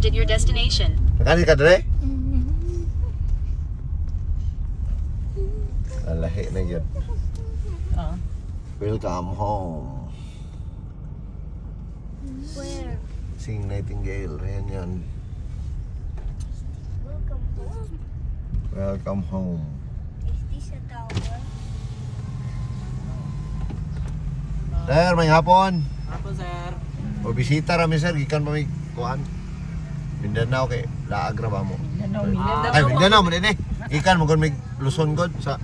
arrived at your destination. Nakani ka dre? Alahi na yun. Welcome home. Where? Sing Nightingale. Ayan yan. Welcome home. Welcome home. Is this a tower? Sir, may hapon. Apo sir. O bisita rami sir, gikan pa may kuhan. Mindanao kay laag ra ba mo? Ay, Mindanao mo din eh. Gikan mo kon may Luzon god sa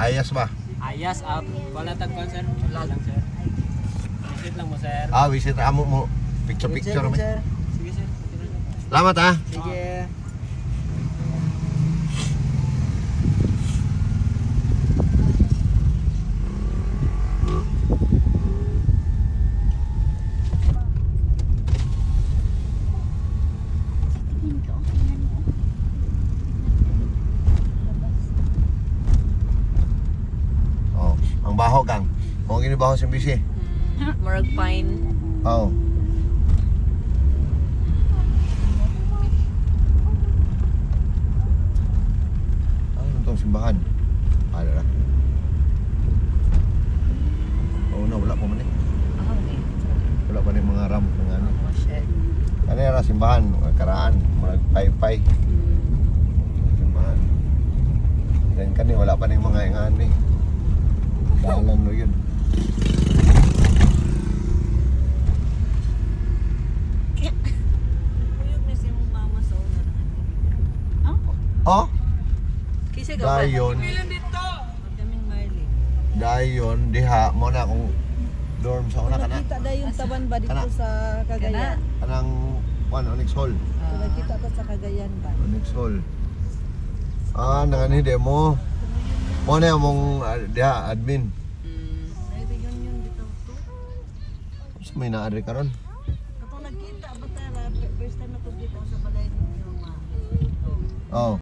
Ayas ba? Ayas up. Wala tagpan sir. Wala lang sir. Visit lang mo sir. Ah, visit amo mo. Picture rami. Sige sir. Salamat ha. Sige. Oh, ang baho kang. Mo gini baho sa bisi. Murag pine. Oh. Ano itong simbahan? Ano na? Oo na, wala pa man eh. Wala pa rin mga ramp ng ano. Ano yung simbahan? Mga karaan. Mga pay-pay. Simbahan. Then kani, wala pa rin mga ingan eh. Dalan no yun. Oh? Kisa ka ba? Dayon. Dayon, diha mo na akong dorm sa una ka na. Nakita na yung taban ba dito Kana? sa Cagayan? Anang Onyx Hall. Nakita ta sa Cagayan ba? Onyx Hall. Ah, nangani demo. Mo na mong diha admin. May reunion dito to. Sa may naadri karon. Katong nagkita ba tayo first time na to dito sa balay ninyo ma. Oh.